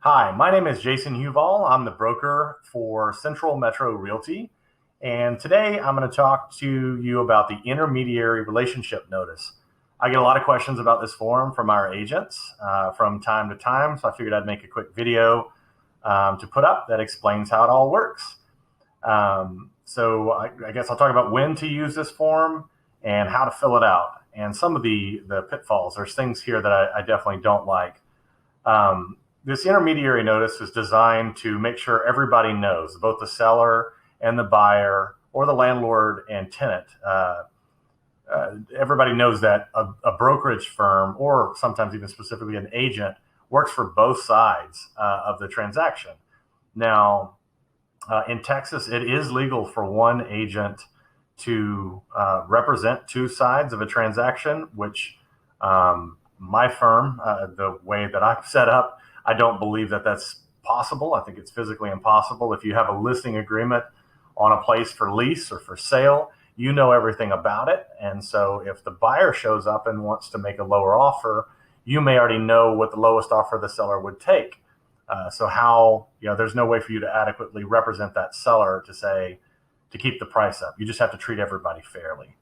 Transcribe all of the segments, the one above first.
Hi, my name is Jason Huval. I'm the broker for Central Metro Realty. And today I'm going to talk to you about the intermediary relationship notice. I get a lot of questions about this form from our agents from time to time. So I figured I'd make a quick video to put up that explains how it all works. I guess I'll talk about when to use this form and how to fill it out. And some of the pitfalls. There's things here that I definitely don't like. This intermediary notice is designed to make sure everybody knows, both the seller and the buyer or the landlord and tenant. Everybody knows that a brokerage firm, or sometimes even specifically an agent, works for both sides of the transaction. Now, in Texas, it is legal for one agent to represent two sides of a transaction, which my firm, the way that I've set up, I don't believe that that's possible. I think it's physically impossible. If you have a listing agreement on a place for lease or for sale, you know everything about it. And so if the buyer shows up and wants to make a lower offer, you may already know what the lowest offer the seller would take. There's no way for you to adequately represent that seller to keep the price up. You just have to treat everybody fairly.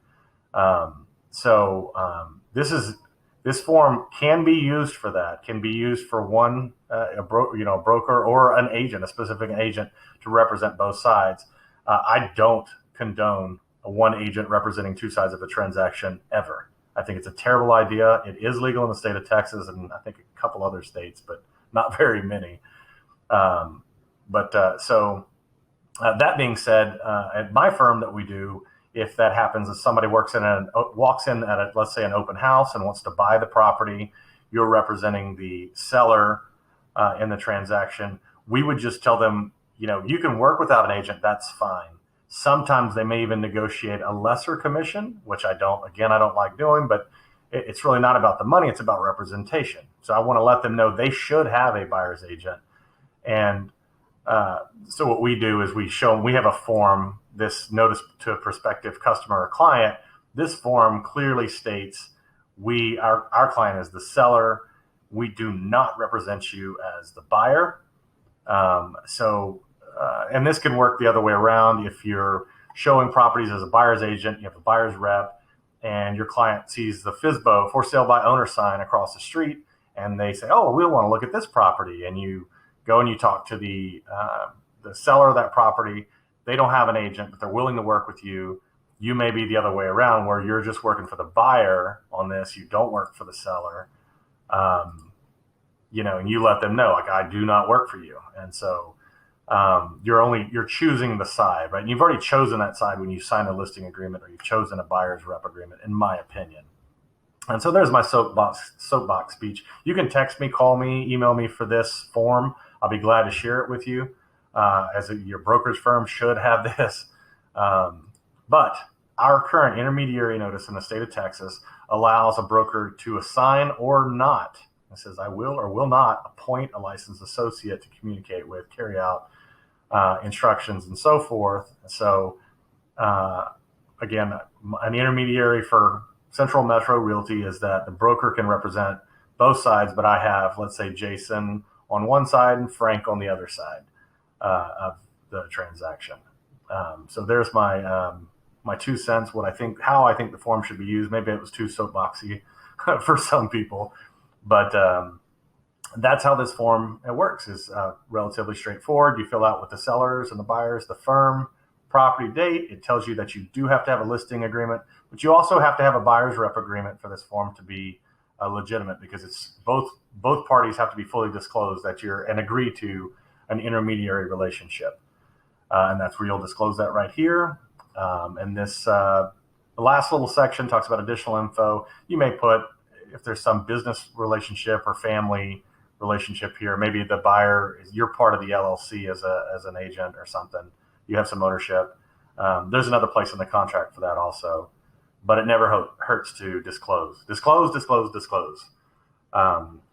This form can be used for that, can be used for a broker or an agent, a specific agent, to represent both sides. I don't condone one agent representing two sides of a transaction ever. I think it's a terrible idea. It is legal in the state of Texas and I think a couple other states, but not very many. That being said, at my firm that we do, if that happens, if somebody walks in at let's say an open house and wants to buy the property, you're representing the seller in the transaction. We would just tell them, you can work without an agent. That's fine. Sometimes they may even negotiate a lesser commission, which I don't like doing, but it's really not about the money. It's about representation. So I want to let them know they should have a buyer's agent. And so what we do is we have a form, this notice to a prospective customer or client. This form clearly states our client is the seller. We do not represent you as the buyer. And this can work the other way around. If you're showing properties as a buyer's agent, you have a buyer's rep, and your client sees the FSBO, for sale by owner sign across the street, and they say, oh, we want to look at this property. And you go and you talk to the seller of that property. They don't have an agent, but they're willing to work with you. You may be the other way around, where you're just working for the buyer on this. You don't work for the seller, and you let them know, like, I do not work for you. And so you're choosing the side, right? And you've already chosen that side when you sign a listing agreement, or you've chosen a buyer's rep agreement, in my opinion. And so there's my soapbox speech. You can text me, call me, email me for this form. I'll be glad to share it with you. Your brokerage firm should have this. But our current intermediary notice in the state of Texas allows a broker to assign or not. It says, I will or will not appoint a licensed associate to communicate with, carry out instructions, and so forth. So again, an intermediary for Central Metro Realty is that the broker can represent both sides, but I have, let's say, Jason on one side and Frank on the other side of the transaction. So there's my 2 cents. How I think the form should be used. Maybe it was too soapboxy for some people, but that's how this form works. Is relatively straightforward. You fill out with the sellers and the buyers, the firm, property, date. It tells you that you do have to have a listing agreement, but you also have to have a buyer's rep agreement for this form to be legitimate, because it's both parties have to be fully disclosed and agree to an intermediary relationship. And that's where you'll disclose that right here. And the last little section talks about additional info. You may put, if there's some business relationship or family relationship here, maybe the buyer you're part of the LLC as an agent or something. You have some ownership. There's another place in the contract for that also, but it never hurts to disclose.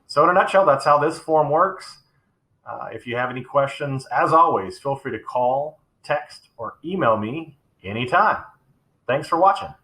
So in a nutshell, that's how this form works. If you have any questions, as always, feel free to call, text, or email me anytime. Thanks for watching.